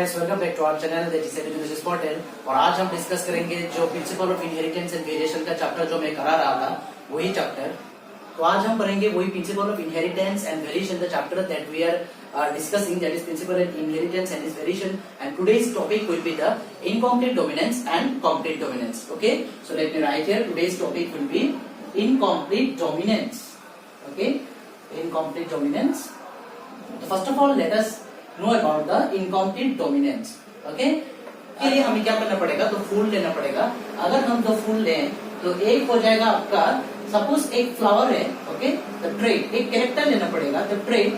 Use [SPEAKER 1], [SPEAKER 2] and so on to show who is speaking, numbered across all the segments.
[SPEAKER 1] Guys, welcome back to our channel that is education important. और आज हम discuss करेंगे जो principle of inheritance and variation का चैप्टर जो मैं करा रहा था, वही चैप्टर। तो आज हम पढ़ेंगे वही principle of inheritance and variation the chapter that we are discussing, that is principle of inheritance and its variation, and today's topic will be the incomplete dominance and complete dominance. Okay, so let me write here, today's topic will be incomplete dominance. Okay, incomplete dominance. तो first of all let us know about the incomplete dominance. Okay, के लिए हमें क्या करना पड़ेगा, तो फूल लेना पड़ेगा। अगर हम दो फूल लें तो एक हो जाएगा आपका, सपोज एक फ्लावर है, ओके, द ट्रेट, एक कैरेक्टर लेना पड़ेगा, द ट्रेट।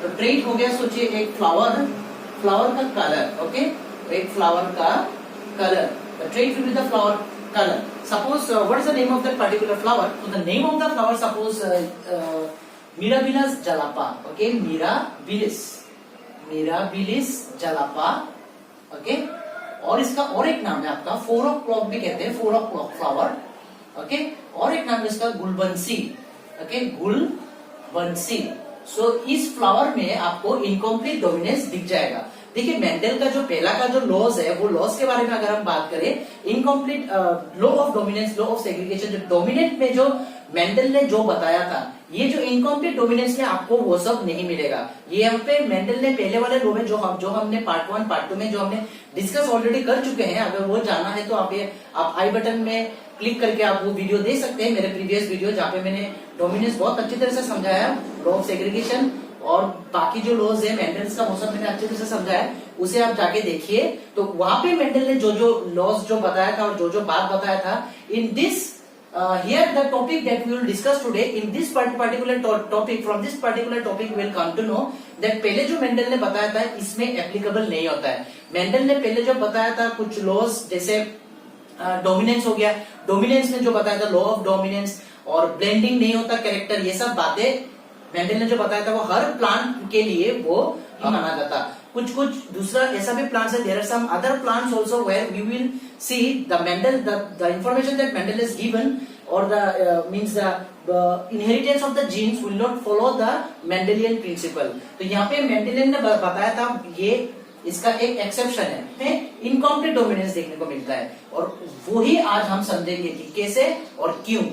[SPEAKER 1] तो ट्रेट हो गया, सोचिए एक फ्लावर का कलर, ओके, एक फ्लावर का colour, the trait will be the flower colour. Suppose what is the name of that particular flower, तो the name of the flower suppose Mirabilis jalapa, okay, Mirabilis jalapa, okay. और इसका और एक नाम है आपका 4 o'clock भी कहते हैं, 4 o'clock फ्लावर, ओके। और एक नाम है इसका गुलबंसी, ओके, गुलबंसी। सो इस फ्लावर में आपको इनकम्प्लीट डोमिनेंस दिख जाएगा। देखिए, मेंडल का जो पहला का जो लॉज है, वो लॉज के बारे में अगर हम बात करें, incomplete law of dominance, law of segregation, जो डोमिनेंट में जो मेंडल ने जो बताया था, ये जो इनकम्प्लीट डोमिनेंस में आपको वो सब नहीं मिलेगा। ये हम पे मेंडल ने पहले वाले लॉ में जो हमने पार्ट 1 पार्ट 2 में जो हमने डिस्कस ऑलरेडी कर चुके हैं। अगर वो जाना है तो आप आई बटन में क्लिक करके आप वो वीडियो दे सकते हैं, मेरे प्रीवियस वीडियो, जहाँ पे मैंने डोमिनेंस बहुत अच्छी तरह से समझाया, लॉ ऑफ सेग्रीगेशन और बाकी जो लॉज है मेंडल्स का, वो सब मैंने अच्छी तरह से समझाया, उसे आप जाके देखिए। तो वहां पे मेंडल ने जो जो लॉज जो बताया था और जो जो बात बताया था, in this here the topic that we will discuss today, in this particular topic, from this particular topic we will come to know that पहले जो मेंडल ने बताया था इसमें एप्लीकेबल नहीं होता है। मेंडल ने पहले जो बताया था कुछ लॉज, जैसे डोमिनेंस हो गया, डोमिनेंस ने जो बताया था लॉ ऑफ डोमिनेंस, और ब्लेंडिंग नहीं होता कैरेक्टर, ये सब बातें मेंडल ने जो बताया था वो हर प्लांट के लिए वो माना जाता। कुछ दूसरा ऐसा भी प्लांट्स है, there are some other plants also where we will see the Mendel the information that Mendel has given, और the means the inheritance of the genes will not follow the Mendelian principle. तो यहाँ पे Mendelian ने बताया था, ये इसका एक एक्सेप्शन है, इनकम्प्लीट डोमिनेंस देखने को मिलता है, और वही आज हम समझेंगे कि कैसे और क्यों,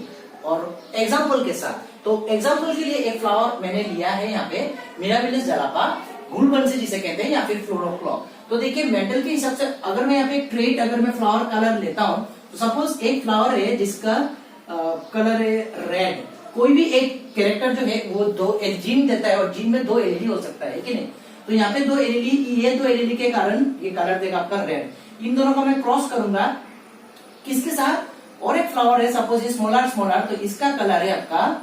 [SPEAKER 1] और एग्जाम्पल के साथ। तो एग्जाम्पल के लिए एक फ्लावर मैंने लिया है यहाँ पे, मिराबिलिस जलापा, गुलबंसी जिसे कहते हैं, या फिर 4 o'clock। तो देखिए, मेंडल के हिसाब से अगर मैं यहाँ पे ट्रेट, अगर मैं फ्लावर कलर लेता हूँ, तो सपोज एक फ्लावर है जिसका कलर है रेड, कोई भी एक कैरेक्टर जो है वो जीन देता है, और जीन में 2 एलईडी हो सकता है कि नहीं। तो यहाँ पे 2 एलईडी, ये 2 एलईडी के कारण ये कलर देगा आपका रेड। इन दोनों को मैं क्रॉस करूंगा किसके साथ, और एक फ्लावर है सपोज ये स्मॉलर, तो इसका कलर है आपका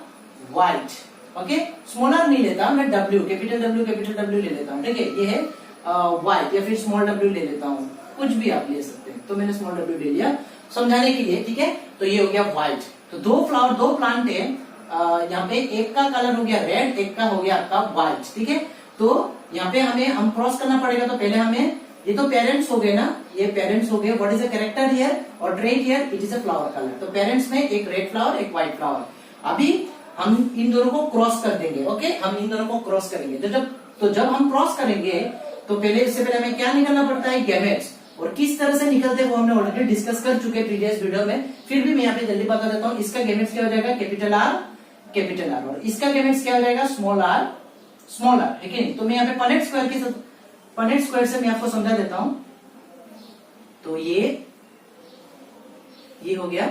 [SPEAKER 1] व्हाइट, ओके। स्मॉलर नहीं लेता मैं, डब्ल्यू, कैपिटल डब्ल्यू ले लेता हूँ, ठीक है। ये है व्हाइट, या फिर स्मॉल डब्ल्यू ले लेता हूँ, कुछ भी आप ले सकते हैं। तो मैंने स्मॉल डब्ल्यू ले लिया समझाने के लिए, ठीक है। तो ये हो गया व्हाइट। तो 2 प्लांट है, यहाँ पे एक का कलर हो गया रेड, एक का हो गया आपका व्हाइट, ठीक है। तो यहाँ पे हम क्रॉस करना पड़ेगा। तो पहले हमें, ये तो पेरेंट्स हो गए ना, ये पेरेंट्स हो गए, what is the character here और trait here, it is a flower colour. तो पेरेंट्स में एक रेड फ्लावर, एक व्हाइट फ्लावर। अभी हम इन दोनों को क्रॉस कर देंगे, ओके, हम इन दोनों को क्रॉस करेंगे। तो जब हम क्रॉस करेंगे तो इससे पहले हमें क्या निकालना पड़ता है, गैमेट्स। और किस तरह से निकलते हैं वो हमने ऑलरेडी डिस्कस कर चुके प्रीवियस वीडियो में, फिर भी मैं यहाँ पे जल्दी बता देता हूँ। इसका गैमेट्स क्या हो जाएगा, कैपिटल आर, और इसका गैमेट्स क्या हो जाएगा, स्मॉल आर, ठीक है। तो मैं यहाँ पे पनेट स्क्वायर से मैं आपको समझा देता हूँ। तो ये हो गया,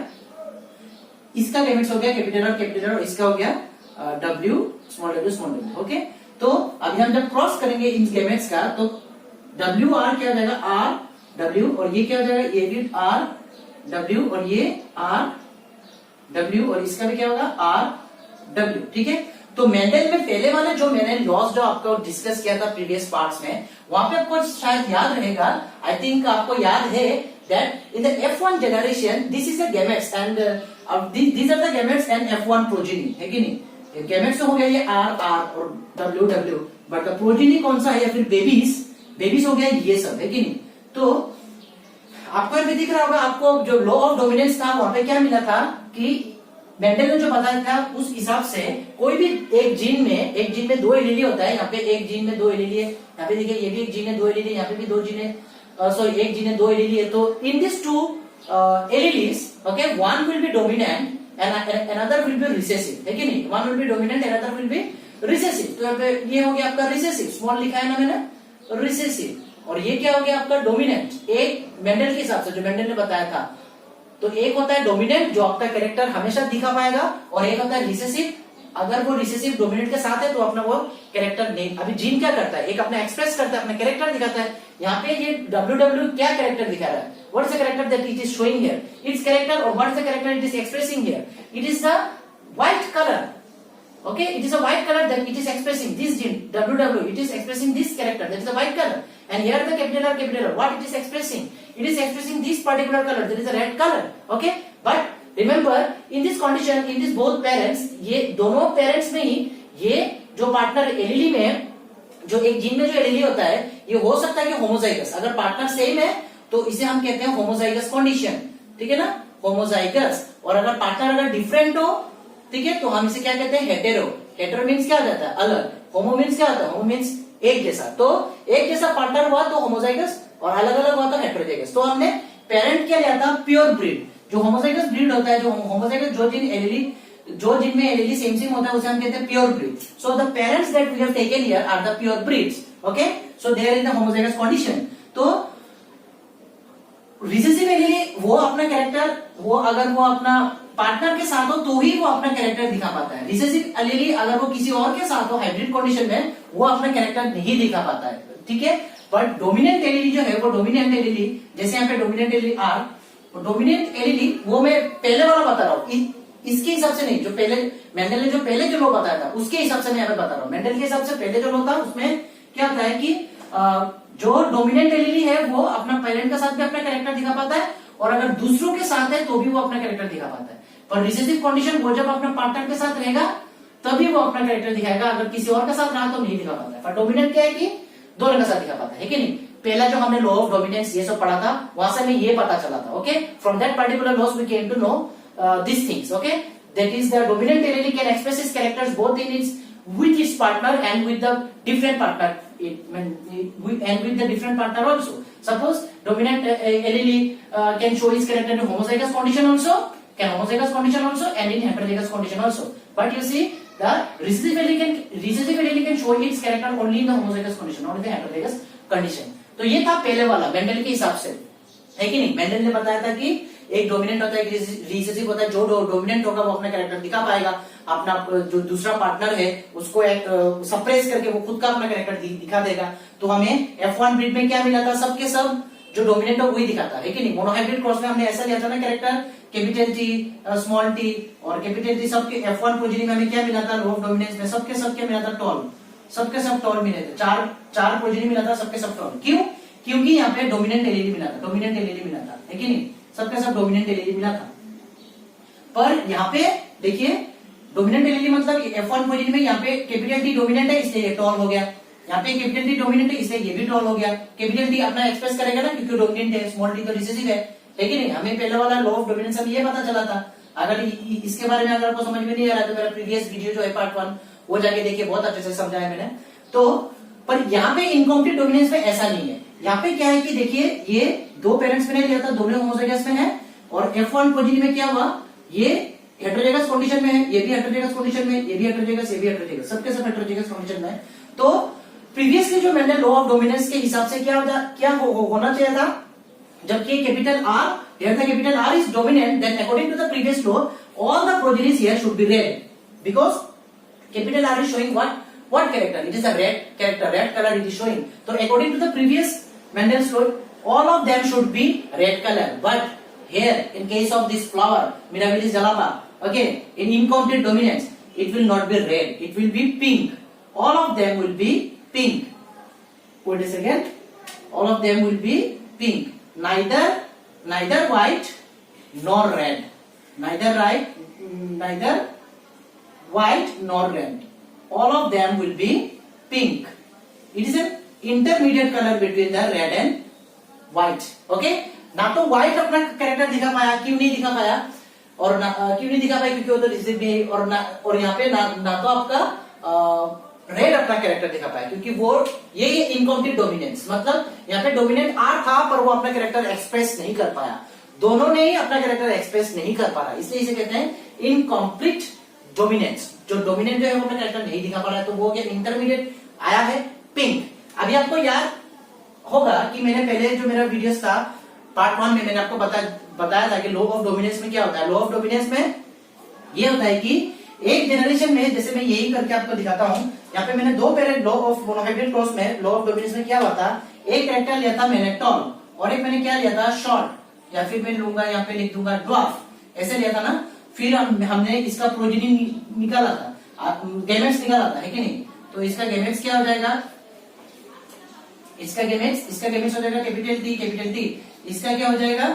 [SPEAKER 1] इसका गैमेट्स हो गया कैपिटल आर, और इसका हो गया डब्ल्यू, स्मॉल डब्ल्यू, ओके। तो अभी हम जब क्रॉस करेंगे इन गैमेट्स का, तो डब्ल्यू आर क्या हो जाएगा, आर डब्ल्यू, और ये क्या हो जाएगा, ये भी आर डब्ल्यू, और ये आर डब्ल्यू, और इसका भी क्या होगा, आर डब्ल्यू, ठीक है। तो मेंडल में पहले वाले जो मैंने लॉस जो आपको डिस्कस किया था प्रीवियस पार्ट्स में, वहां पे आपको शायद याद रहेगा, आई थिंक आपको याद है, that in the F1 generation this is the gametes and these are the gametes and F1 progeny, है कि नहीं। गैमेट्स हो गया ये R और W, बट द प्रोजेनी कौन सा है, या फिर बेबीज हो गया ये सब, है कि नहीं। तो आपको भी दिख रहा होगा, आपको जो लॉ ऑफ डोमिनेंस था वहां पे क्या मिला था कि मेंडल ने जो बताया था उस हिसाब से कोई भी एक जीन में दो एलीली होता है। यहाँ पे एक जीन में दो एलीली है, यहाँ पे देखिए ये भी एक जीन है, दो एलीली, यहाँ पे भी दो जीन है, सॉरी एक जीन है, दो एलीली है। तो in this two alleles, okay, one will be dominant and another will be recessive, है कि नहीं? One will be dominant and another will be recessive. तो यहाँ पे ये हो गया आपका रिसेसिव, स्मॉल लिखा है ना मैंने, रिसेसिव। और ये क्या हो गया आपका डोमिनेंट। एक मेंडल के हिसाब से जो मेंडल ने बताया था, तो एक होता है डोमिनेंट जो आपका कैरेक्टर हमेशा दिखा पाएगा, और एक होता है रिसेसिव। अगर वो रिसेसिव डोमिनेंट के साथ है तो अपना वो कैरेक्टर नहीं। अभी जीन क्या करता है, एक अपना एक्सप्रेस करता है, अपना कैरेक्टर दिखाता है। यहाँ पे ये WW क्या कैरेक्टर दिखा रहा है, what is the character that it is showing here, it's character, और what is the character it is expressing here, it is the white colour, okay, it is a white color that it is expressing this gene WW, it is expressing this character, that is a white color. And here the capital R, what it is expressing, it is expressing this particular color, that is a red color, okay. But remember in this condition, in this both parents, ये दोनों parents में ही ये जो partner एलीली में, जो एक gene में जो एलीली होता है, ये हो सकता है कि होमोजाइगस। अगर पार्टनर सेम है तो इसे हम कहते हैं होमोजाइगस कंडीशन, ठीक है ना, होमोजाइगस। और अगर पार्टनर अगर डिफरेंट हो, ठीक है, तो हम इसे क्या कहते हैं, हेटेरो। हेटेरो मीन्स क्या हो जाता है, अलग। होमो मीन्स क्या होता है, होमो मीन्स एक जैसा। तो एक जैसा पार्टनर हुआ तो होमोजाइगस, और अलग अलग हुआ तो हेटेरोजाइगस। तो हमने पेरेंट क्या लिया था, प्योर ब्रीड। जो होमोजाइगस ब्रीड होता है, जो होमोजाइगस जो जिन में एलीली सेम होता है, उसे हम कहते हैं pure breed. So the parents that we have taken here are the pure breeds, okay. So they are in the homozygous condition. तो रिसेसिव एलीली वो अपना कैरेक्टर, वो अगर वो अपना पार्टनर के साथ हो तो ही वो अपना कैरेक्टर दिखा पाता है। रिसेसिव एलीली अगर वो किसी और के साथ हो हाइब्रिड कंडीशन में, वो अपना कैरेक्टर नहीं दिखा पाता है, ठीक है। बट डोमिनेंट एलीली जो है, वो डोमिनेंट एलीली, जैसे यहाँ पे डोमिनेंट एलीली आर, डोमिनेंट एलीली वो मैं पहले वाला बता रहा हूँ, इसके हिसाब से नहीं, जो पहले मेंडल ने जो पहले जो लो बताया था उसके हिसाब से मैं यहाँ पे बता रहा हूँ। मेंडल के हिसाब से पहले जो लो था उसमें क्या होता है कि जो डोमिनेंट एलीली है वो अपना पेरेंट के साथ भी अपना कैरेक्टर दिखा पाता है, और अगर दूसरों के साथ है तो भी वो अपना कैरेक्टर दिखा पाता है। पर रिसेसिव कंडीशन वो जब अपने पार्टनर के साथ रहेगा तभी वो अपना कैरेक्टर दिखाएगा, अगर किसी और के साथ रहा तो नहीं दिखा पाता है। पर डोमिनेंट क्या है कि दोनों के साथ दिखा पाता है कि नहीं। पहला जो हमने लॉ ऑफ डोमिनेंस ये सब पढ़ा था, वहां से हमें ये पता चला था, okay. From that particular loss we came to know this things, okay. That is the dominant allele can express his characters both in its with its partner and with the different partner, and with the different partner also. Suppose dominant allele can show its character in homozygous condition also, can homozygous condition also, and in heterozygous condition also. But you see, the recessive allele can show its character only in the homozygous condition, not in the heterozygous condition. तो ये था पहले वाला Mendel के हिसाब से, है कि नहीं। मेंडल ने बताया था कि एक डोमिनेंट होता है, एक रिसेसिव होता है। जो डोमिनेंट होगा वो अपना कैरेक्टर दिखा पाएगा, अपना जो दूसरा पार्टनर है उसको एक सप्रेस करके वो खुद का अपना कैरेक्टर दिखा देगा। तो हमें F1 ब्रीड में क्या मिला था, सबके सब जो डोमिनेंट है वही दिखाता है कि नहीं। मोनोहाइब्रिड क्रॉस में हमने ऐसा लिया था ना character, capital T, small T और कैपिटल टी, सबके F1 प्रोजेनी में हमें क्या मिला था, लो ऑफ डोमिनेंस में सबके मिला था टॉल, सबके सब टॉल मिले थे। चार प्रोजेनी मिला था, सबके सब टॉल। क्यों? क्योंकि यहाँ पे डोमिनेंट एलीली मिला था, है कि नहीं, सबके सब डोमिनेंट एलीली मिला था। पर यहाँ पे देखिए डोमिनेंट एलीली मतलब F1 पोजीशन में यहाँ पे कैपिटल टी डोमिनेंट है इसलिए ये टॉल हो गया, यहाँ पे कैपिटल टी डोमिनेंट है इसलिए ये भी टॉल हो गया। कैपिटल टी अपना एक्सप्रेस करेगा ना क्योंकि डोमिनेंट है, स्मॉल टी तो रिसेसिव है, लेकिन नहीं हमें पहले वाला लॉ ऑफ डोमिनेंस से ये पता चला था। अगर इसके बारे में अगर आपको समझ में नहीं आ रहा तो मेरा प्रीवियस वीडियो जो है पार्ट 1 वो जाके देखिए, बहुत अच्छे से समझाया मैंने। तो पर यहाँ पे इनकम्प्लीट डोमिनेंस में ऐसा नहीं है। यहाँ पे क्या है कि देखिए ये दो पेरेंट्स मैंने लिया था, दोनों होमोजाइगस में है, और F1 पोजीशन में क्या हुआ, ये हेटेरोजाइगस कंडीशन में है, ये भी हेटेरोजाइगस कंडीशन में, ये भी हेटेरोजाइगस, ये भी हेटेरोजाइगस, सबके सब हेटेरोजाइगस कंडीशन में है। तो प्रीवियसली जो मैंने लॉ ऑफ डोमिनेंस के हिसाब से क्या होना चाहिए था, जबकि capital R, here the capital R is dominant, then according to the previous law all the progenies here should be red, because capital R is showing what character, it is a red character, red color it is showing. So according to the previous Mendel's law all of them should be red color, but here in case of this flower Mirabilis jalapa, okay, in incomplete dominance it will not be red, it will be pink. All of them will be pink. Wait a second, all of them will be pink, neither white nor red, neither white nor red, all of them will be pink. It is an intermediate color between the red and white, okay. ना तो white अपना character दिखा पाया, क्यों नहीं दिखा पाया, और क्यों नहीं दिखा पाए, क्योंकि वो तो रिसीव नहीं, और यहाँ पे ना तो आपका रेड अपना कैरेक्टर दिखा पाया, क्योंकि वो ये इनकम्प्लीट डोमिनेंस, मतलब यहाँ पे डोमिनेंट आर था पर वो अपना कैरेक्टर एक्सप्रेस नहीं कर पाया, दोनों ने ही अपना कैरेक्टर एक्सप्रेस नहीं कर पा रहा, इसलिए इसे कहते हैं इनकम्प्लीट डोमिनेंस। जो डोमिनेंट जो है वो अपना कैरेक्टर नहीं दिखा पा रहा है, तो वो क्या इंटरमीडिएट आया है पिंक। अभी आपको याद होगा कि मैंने पहले जो मेरा वीडियोस था पार्ट 1 में मैंने आपको बताया था कि लो ऑफ डोमिनेंस में क्या होता है। लो ऑफ डोमिनेंस में ये होता है कि एक जनरेशन में, जैसे मैं यही करके आपको दिखाता हूं, यहाँ पे मैंने दो पहले लो ऑफ मोनोहाइब्रिड क्रॉस में लो ऑफ डोमिनेंस में क्या हुआ था, एक कैरेक्टर लिया था मैंने टॉल, और एक मैंने क्या लिया था शॉर्ट, या फिर मैं लूंगा यहाँ पे लिख दूंगा ड्वार्फ, ऐसे लिया था ना। फिर हमने इसका प्रोजेनी निकाला था, गैमेट्स निकाला था, है कि नहीं। तो इसका गैमेट्स क्या हो जाएगा, इसका गैमेट्स हो जाएगा कैपिटल टी। इसका क्या हो जाएगा,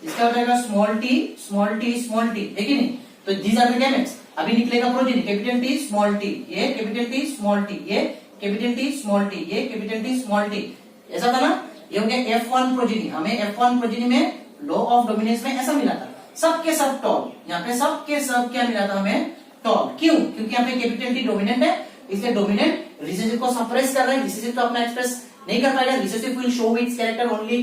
[SPEAKER 1] इसका हो जाएगा स्मॉल टी, है कि नहीं। तो दीज आर द गैमेट्स। अभी निकलेगा progeny, capital T small T, ये कैपिटल टी स्मॉल टी, ये कैपिटल टी स्मॉल टी, ये कैपिटल टी स्मॉल टी, ऐसा था ना। ये हो गया F1 प्रोजेनी। हमें F1 प्रोजेनी में लो ऑफ डोमिनेंस में ऐसा मिला था, सबके सब टॉल, यहाँ पे सबके सब क्या मिला था हमें, टॉल। क्यों, क्योंकि यहाँ पे कैपिटल टी डोमिनेंट है, इसलिए डोमिनेंट रिसेसिव को सप्रेस कर रहा है, रिसेसिव तो अपना एक्सप्रेस नहीं कर पाएगा, recessive will show it's character only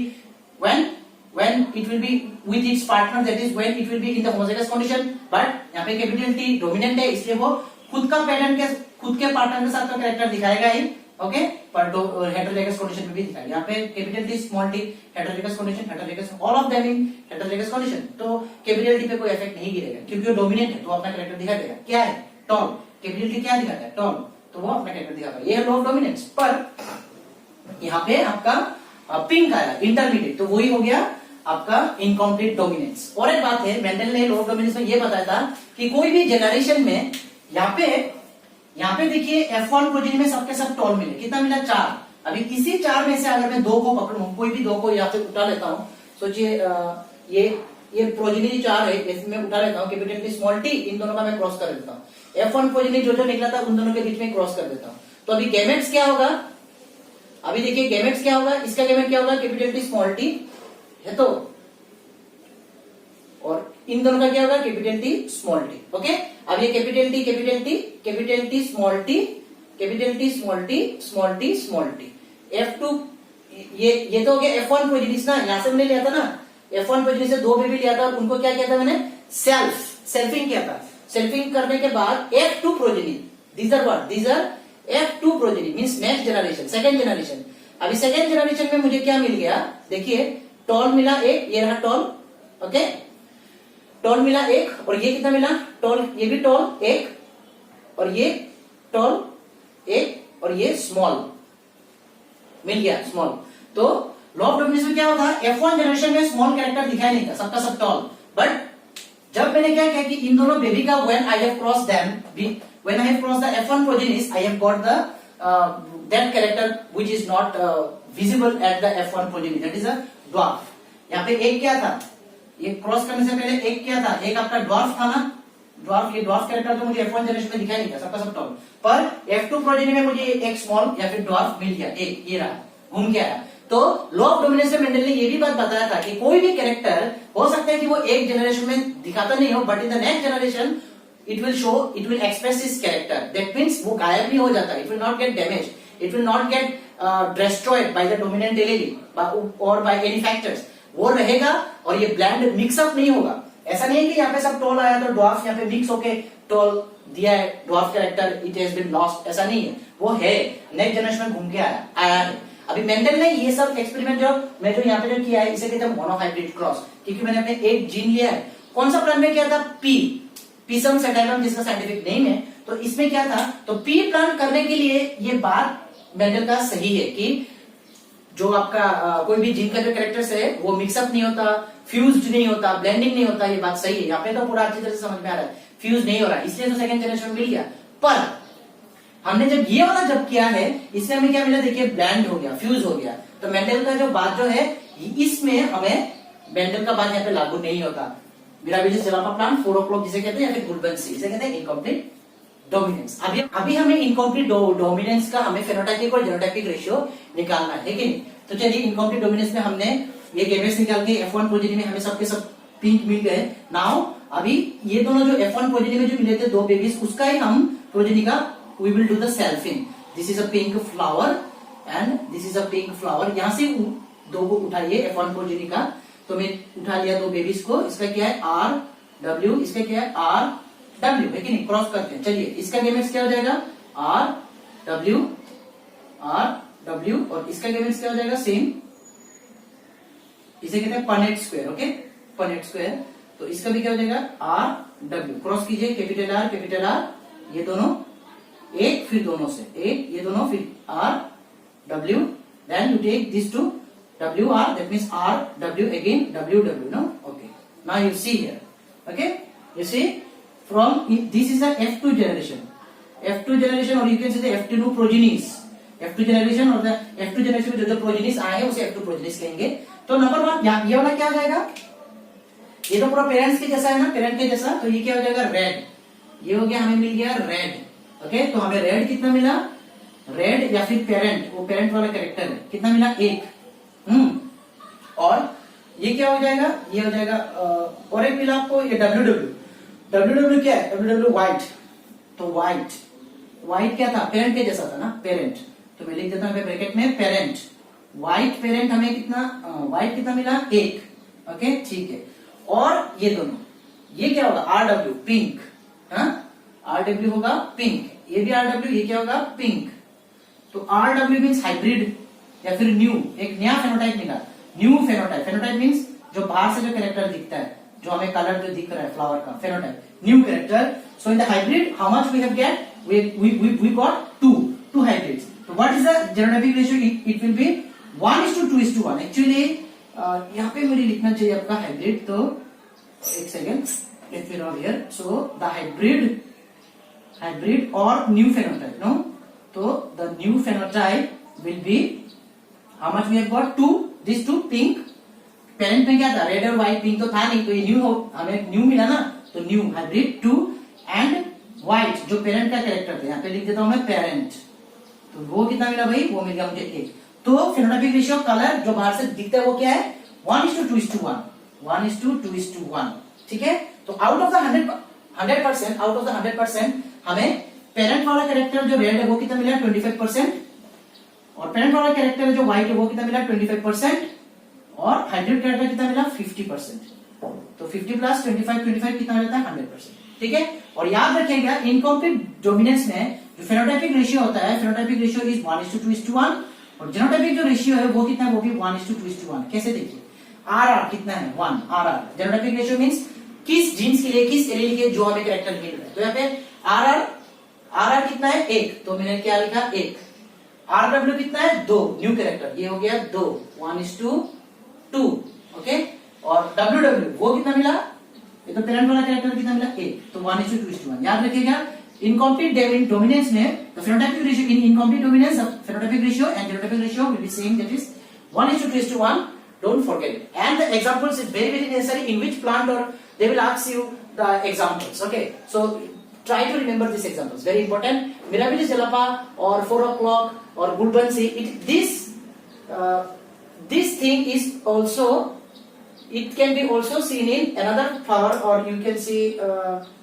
[SPEAKER 1] when it will be with its partner, that is when it will be in the homozygous condition। but यहाँ पे कैपिटल टी डोमिनेंट है, इसलिए वो खुद का पैटर्न के खुद के पार्टनर के साथ का कैरेक्टर दिखाएगा ही, ओके। पर हेटेरोजाइगस कंडीशन में भी दिखाएगा। यहाँ पे capital T small T, heterozygous condition, heterozygous all of them in heterozygous condition, तो कैपिटल टी पे कोई इफेक्ट नहीं गिरेगा, क्योंकि वो डोमिनेंट है, तो अपना कैरेक्टर दिखा देगा। क्या है, टॉल। कैपिटल टी क्या दिखाता है, टॉल, तो वो अपना कैरेक्टर दिखा पाएगा। ये है लो ऑफ डोमिनेंस। पर यहाँ पे आपका पिंक आया इंटरमीडिएट, तो वही हो गया आपका इनकम्प्लीट डोमिनेंस। और एक बात है, मेंडल ने लो ऑफ डोमिनेंस में ये बताया था कि कोई भी जनरेशन में यहाँ पे देखिए F1 प्रोजेनी में सबके सब टॉल मिले, कितना मिला, 4। अभी इसी 4 में से अगर मैं 2 को पकड़ूं, कोई भी 2 को यहाँ पे उठा लेता हूँ, सोचिए ये प्रोजेनी 4 है, इसमें उठा लेता हूँ कैपिटल टी स्मॉल टी, इन दोनों का मैं क्रॉस कर देता हूँ। F1 प्रोजेनी जो निकला था उन दोनों के बीच में क्रॉस कर देता हूँ। तो अभी गैमेट्स क्या होगा, अभी देखिए गैमेट्स क्या होगा, इसका गैमेट क्या होगा, कैपिटल टी स्मॉल टी है, तो और इन दोनों का क्या होगा, capital T small T, okay. अब ये capital T small T, capital T small T, F2, ये तो हो गया F1 प्रोजेनी ना, यहां से मैंने लिया था ना, F1 प्रोजेनी से 2 बेबी लिया था, उनको क्या किया था मैंने, सेल्फिंग किया था। सेल्फिंग करने के बाद F2 progeny, these are F2 progeny means next generation, second generation. अभी सेकंड जनरेशन में मुझे क्या मिल गया, देखिए टॉल मिला एक, ये रहा टॉल, ओके, टॉल मिला एक, और ये कितना मिला, टॉल, ये भी टॉल एक, और ये टॉल एक, और ये स्मॉल मिल गया, स्मॉल। तो लो ऑफ डोमिनेंस में क्या होता है, F1 जनरेशन में स्मॉल कैरेक्टर दिखाई नहीं था, सबका सब टॉल। बट जब मैंने क्या किया कि इन दोनों बेबी का when I have crossed the F1 progenies, I have got the that character which is not visible at the F1 progeny, that is a dwarf। यहाँ पे एक क्या था, ये क्रॉस करने से पहले एक क्या था, एक आपका ड्वार्फ था ना, ड्वार्फ, ये ड्वार्फ कैरेक्टर तो मुझे F1 जनरेशन में दिखाई नहीं था, सबका सब टॉल। पर F2 प्रोजेनी में मुझे एक स्मॉल या फिर ड्वार्फ मिल गया, एक ये रहा, घूम के आया। तो लो ऑफ डोमिनेंस में मेंडल ने ये भी बात बताया था कि कोई भी कैरेक्टर हो सकता है कि वो एक जनरेशन में दिखाता नहीं हो, but in the next generation it will express his character, that means वो गायब नहीं हो जाता, it will not get damaged, it will not get destroyed by the dominant allele or by any factors, वो रहेगा और ये ब्लैंड मिक्सअप नहीं होगा। ऐसा नहीं है कि यहाँ पे सब टॉल आया तो ड्वार्फ यहाँ पे मिक्स होके टॉल दिया है, dwarf character it has been lost, ऐसा नहीं है, वो है नेक्स्ट जनरेशन में घूम के आया है। अभी मेंडल ने ये सब एक्सपेरिमेंट जो यहाँ पे जो किया है, इसे कहते हैं मोनोहाइब्रिड क्रॉस, क्योंकि मैंने अपने एक जीन लिया है, कौन सा प्लांट में किया था, पीसम सेटाइलम जिसका साइंटिफिक नेम है। तो इसमें क्या था, तो पी प्लांट करने के लिए ये बात मेंडल का सही है कि जो आपका कोई भी जीन का जो कैरेक्टर्स है वो मिक्सअप नहीं होता, फ्यूज्ड नहीं होता, ब्लेंडिंग नहीं होता, ये बात सही है। यहाँ पे तो पूरा अच्छी तरह से समझ में आ रहा है, फ्यूज नहीं हो रहा, इसलिए तो सेकंड जनरेशन में मिल गया। पर हमने जब ये वाला जब किया है, इसमें हमें क्या मिला, देखिए ब्लेंड हो गया, फ्यूज हो गया। तो मेंडल का जो बात जो है, इसमें हमें मेंडल का बात यहाँ पे लागू नहीं होता। मिराबिलिस जलापा प्लांट 4 o'clock जिसे कहते हैं, या फिर गुलबंसी जिसे कहते हैं इनकम्प्लीट डोमिनेंस। अभी हमें इनकम्प्लीट डोमिनेंस का हमें फेनोटाइपिक और जेनोटाइपिक रेशियो निकालना है कि नहीं। तो चलिए इनकम्प्लीट डोमिनेंस में हमने ये गैमेट्स निकाल के F1 प्रोजेनी में हमें सबके सब पिंक मिल गए। नाउ अभी ये दोनों जो F1 प्रोजेनी में जो मिले थे 2 बेबीज, उसका ही हम प्रोजेनी का we will do the selfing. This is a pink flower and this is a pink flower. यहाँ से 2 को उठाइए F1 प्रोजेनी का, तो मैं उठा लिया 2 बेबीज को। इसका क्या है R W, इसका क्या है R W, है कि नहीं? क्रॉस करते हैं। चलिए इसका गैमेट्स क्या हो जाएगा R W और इसका गैमेट्स क्या हो जाएगा सेम, इसे कहते हैं Punnett square. Okay, Punnett square. तो इसका भी क्या हो जाएगा R W, क्रॉस कीजिए कैपिटल R, ये दोनों एक, फिर दोनों से एक, ये दोनों फिर R W, then you take these two W R, that means R W again W W, no? Okay, now you see here, okay, you see from this is the F2 generation, or you can say the F2 progenies, F2 generation और the F2 generation में जो progenies आए हैं उसे F2 progenies कहेंगे। तो number 1 ये वाला क्या हो जाएगा, ये तो पूरा पेरेंट्स के जैसा है ना, पेरेंट के जैसा, तो ये क्या हो जाएगा रेड, ये हो गया, हमें मिल गया रेड। ओके, तो हमें रेड कितना मिला, रेड या फिर पेरेंट, वो पेरेंट वाला कैरेक्टर है, कितना मिला 1। और ये क्या हो जाएगा, ये हो जाएगा और एक मिला आपको ये WW क्या है, WW व्हाइट। तो व्हाइट क्या था, पेरेंट के जैसा था ना, पेरेंट। तो मैं लिख देता हूँ ब्रैकेट में पेरेंट, व्हाइट पेरेंट, हमें कितना व्हाइट कितना मिला 1। ओके, ठीक है। और ये दोनों, ये क्या होगा RW पिंक, RW होगा पिंक, ये भी RW, ये क्या होगा पिंक। तो RW मीन्स हाइब्रिड या फिर न्यू, एक नया फेनोटाइप मिला, न्यू फेनोटाइप। फेनोटाइप मीन्स जो बाहर से जो कैरेक्टर दिखता है, जो हमें कलर जो दिख रहा है फ्लावर का, phenotype, new character. So in the hybrid how much we have get, we got two hybrids. So what is the genotypic ratio? It will be 1:2:1. Actually यहाँ पे मुझे लिखना चाहिए आपका हाइब्रिड, तो एक second, let me write here. So the hybrid और new phenotype, no, तो the new phenotype will be how much we have got 2, this 2 pink. Parent में क्या था, रेड और व्हाइट, पिंक तो था नहीं, तो ये न्यू हो, हमें न्यू मिला ना, तो न्यू हाइब्रिड 2 एंड व्हाइट जो पेरेंट का कैरेक्टर था, यहाँ पे लिख देता हूं मैं पेरेंट। तो वो कितना मिला भाई, वो मिल गया मुझे 1। तो फेनोटाइपिक रेशियो कलर जो बाहर से दिखता है वो क्या है 1:2:1, 1:2:1। ठीक है, तो आउट ऑफ द 100% हमें पेरेंट वाला कैरेक्टर जो रेड है वो कितना मिला 25%, और पेरेंट वाला कैरेक्टर जो व्हाइट है वो कितना मिला 25%, और हाइब्रिड कैरेक्टर कितना मिला 50%। तो 50 प्लस 25 कितना मिलता है 100%। ठीक है, और याद रखिएगा इनकम्प्लीट डोमिनेंस में जो फेनोटाइपिक रेशियो होता है, फेनोटाइपिक रेशियो इज 1:2:1, और जेनोटाइपिक जो रेशियो है वो कितना है, वो भी 1:2:1। कैसे देखिए, RR कितना है 1, RR जेनोटाइपिक रेशियो मींस किस जीन्स के लिए, किस एलील के जो हमें कैरेक्टर मिल रहा है। तो यहाँ पे RR कितना है 1, तो मैंने क्या लिखा 1। RW कितना है 2, न्यू कैरेक्टर, ये हो गया 2, 1:2। ओके, और WW वो कितना मिला, ये तो पेरेंट वाला कैरेक्टर कितना मिला 1, तो 1:2:1। याद रखिएगा इनकम्प्लीट डोमिनेंस में the phenotypic ratio in incomplete dominance, the phenotypic ratio and genotypic ratio will be same, that is 1:2:1. Don't forget it. And the examples is very necessary in which plant, or they will ask you the examples. Okay, so try to remember these examples, very important. Mirabilis jalapa or 4 o'clock or Gulbansi, this thing is also, it can be also seen in another flower, or you can see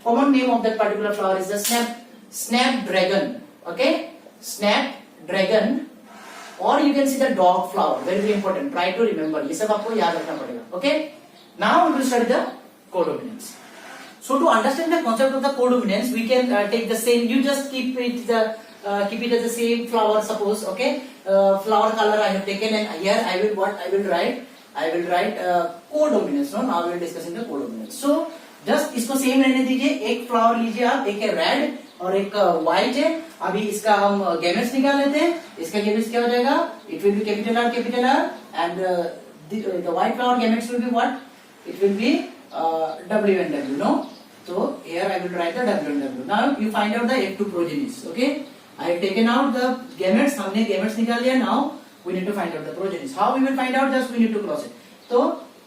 [SPEAKER 1] common name of that particular flower is the snapdragon. Okay, snapdragon, or you can see the dog flower, very important. Try to remember, ये सब आपको याद रखना पड़ेगा. Okay, now we will study the codominance. So to understand the concept of the codominance, we can take the same, you just keep it as the same flower, suppose. Okay, flower color I have taken, and here I will write codominance. No, now we will discussing the codominance. So just इसको same रहने दीजिए, एक flower लीजिए आप, एक है red और एक व्हाइट है। अभी इसका हम गैमेट्स निकाल लेते हैं। इसका गैमेट्स क्या हो जाएगा, it will be capital R and the white flower gametes will be what, it will be W and W, no? So here I will write the W and W. Now you find out the F2 progenies. Okay, I have taken out the gametes, हमने gametes निकाल लिया। Now we need to find out the progenies. How we will find out, just we need to cross it. So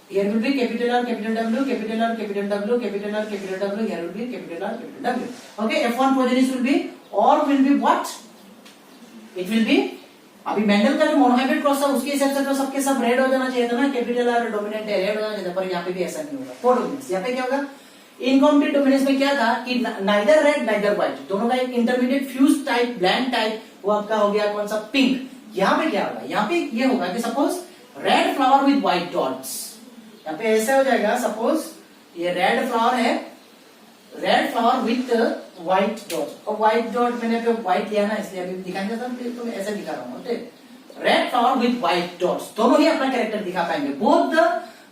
[SPEAKER 1] here will be capital R, capital W, capital R, capital W, capital R, capital W. Here will be capital R, capital W. Okay, F1 progenies will be, or will be what? It will be अभी Mendel का जो monohybrid cross था उसके हिसाब से तो सबके सब रेड हो जाना चाहिए था ना, कैपिटल आर डोमिनेंट है, रेड हो जाना चाहिए था, पर यहाँ पे भी ऐसा नहीं होगा। कोडोमिनेंस यहाँ पे क्या होगा, इनकॉम्प्लीट डोमिनेंस में क्या था कि नाइदर रेड नाइदर व्हाइट, दोनों का एक intermediate fuse type blend type वो आपका हो गया कौन सा, पिंक। यहाँ पे क्या होगा, यहाँ पे ये होगा कि suppose red flower with white dots, यहाँ पे ऐसा हो जाएगा, सपोज ये रेड फ्लावर है, red flower with white dot, और व्हाइट डॉट मैंने पे व्हाइट लिया ना इसलिए अभी दिखाने जाता हूँ, तो मैं ऐसा दिखा रहा हूँ। Red flower with white dots, दोनों ही अपना कैरेक्टर दिखा पाएंगे।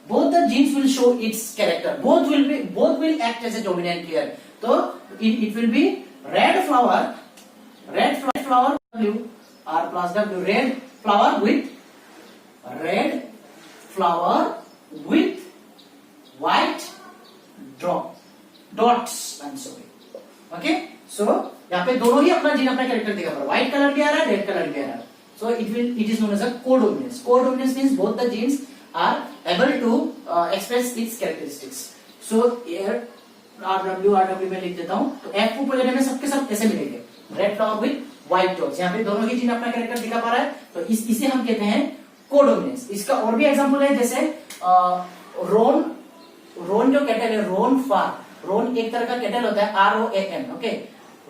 [SPEAKER 1] both the genes will show its character, both will act as a dominant here, so it will be red flower w r plus w, red flower with white dots, I'm sorry, okay, so यहाँ पे दोनों ही अपना gene अपना character दिखा पा, white colour भी आ रहा है, रेड कलर भी आ रहा है, so it is known as a codominance. Codominance means both the genes are able to express its characteristics. So here RW में लिख देता हूँ, तो F ऊपर लेने में सबके सब ऐसे मिलेंगे, red flower with white dots, यहाँ पे दोनों ही जीन अपना कैरेक्टर दिखा पा रहा है, तो इसे हम कहते हैं कोडोमिनेंस। इसका और भी एग्जांपल है, जैसे रोन जो कैटल है, रोन एक तरह का कैटल होता है, ROAN, ओके,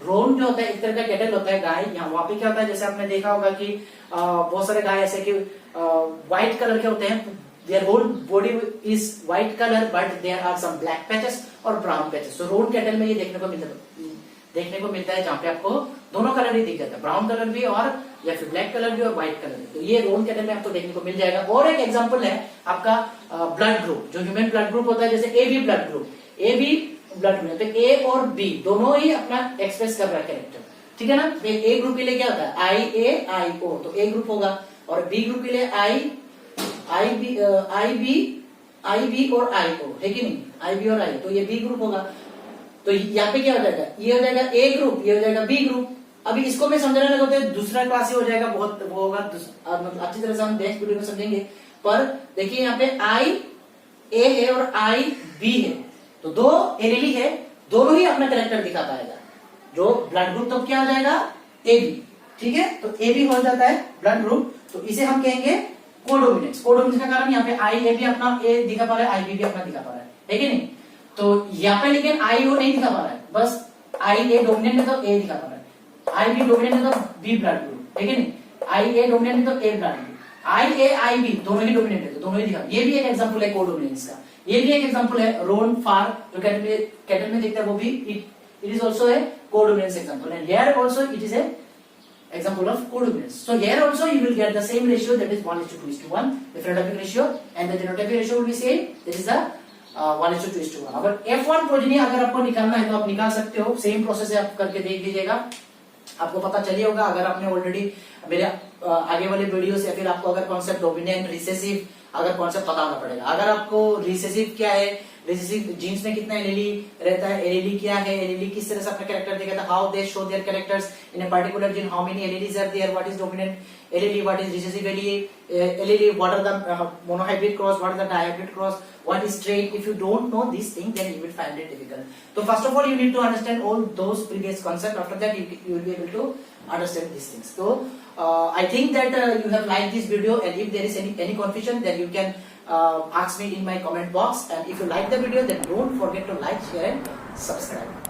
[SPEAKER 1] रोन जो होता है एक तरह का कैटल होता है गाय। यहाँ वहां पे क्या होता है, जैसे आपने देखा होगा कि बहुत सारे गाय ऐसे कि व्हाइट कलर के होते हैं, their whole body is white color but there are some black patches और brown patches, so रोन कैटल में ये देखने को मिलता है जहाँ पे आपको दोनों कलर ही दिख जाता है, ब्राउन कलर भी और या फिर ब्लैक कलर भी और व्हाइट कलर भी, तो ये रोन कैटल में आपको देखने को मिल जाएगा। और एक एग्जांपल है आपका ब्लड ग्रुप, जो ह्यूमन ब्लड ग्रुप होता है, जैसे A B blood group, A B blood group, तो ए और बी दोनों ही अपना एक्सप्रेस कर रहा है कैरेक्टर, ठीक है ना। ए ग्रुप के लिए क्या होता है, IA, IO, तो ए ग्रुप होगा, और बी ग्रुप के लिए IB और IO है कि नहीं, IB और I, तो ये बी ग्रुप होगा। तो यहाँ पे क्या हो जाएगा, ये हो जाएगा ए ग्रुप, ये हो जाएगा बी ग्रुप। अभी इसको मैं समझाने लगा तो दूसरा क्लास ही हो जाएगा, बहुत वो होगा, मतलब अच्छी तरह से हम नेक्स्ट वीडियो में समझेंगे। पर देखिए यहाँ पे IA है और IB है, तो दो एलीली है, दोनों ही अपना कैरेक्टर दिखा पाएगा। जो ब्लड ग्रुप तो क्या हो जाएगा, AB, ठीक है, तो AB हो जाता है ब्लड ग्रुप, तो इसे हम कहेंगे कोडोमिनेंस। कोडोमिनेंस का कारण यहाँ पे IA भी अपना ए दिखा पा रहा है, IB भी अपना दिखा पा रहा है कि नहीं। तो यहाँ पे लेकिन IO नहीं दिखा पा रहा है, बस IA डोमिनेंट है तो A दिखा पा रहा है, IB डोमिनेंट है तो B ब्लड ग्रुप है कि नहीं, IA डोमिनेंट है तो A blood group, IA IB दोनों ही डोमिनेंट है तो दोनों ही दिखा। ये भी एक एग्जांपल है कोडोमिनेंस का, ये भी एक एग्जांपल है रोन फार जो कैटल में दिखता है, वो भी it is also a codominance example, and here also it is a example of codominance. So here also you will get the same ratio, that is 1:2:1, the phenotypic ratio, and the genotypic ratio will be same, that is the 1:2:1. अगर F1 progeny अगर आपको निकालना है तो आप निकाल सकते हो, सेम प्रोसेस है, आप करके देख लीजिएगा, आपको पता चलिए होगा। अगर आपने ऑलरेडी मेरे आगे वाले वीडियोस या फिर आपको अगर कॉन्सेप्ट डोमिनेंट रिसेसिव अगर कॉन्सेप्ट पता होना पड़ेगा। अगर आपको रिसेसिव क्या है, रिसेसिव जीन्स में कितना एलीली रहता है, एलीली क्या है, एलीली किस तरह से अपना कैरेक्टर दिखाता है, how they show their characters in a particular gene, how many alleles are there, what is dominant allele, what is recessive allele, what are the monohybrid cross, what is the dihybrid cross, what is trait. If you don't know this thing then you will find it difficult. तो first of all you need to understand all those previous concept, after that you will be able to understand these things. So I think that you have liked this video, and if there is any confusion then you can ask me in my comment box, and if you like the video then don't forget to like, share and subscribe.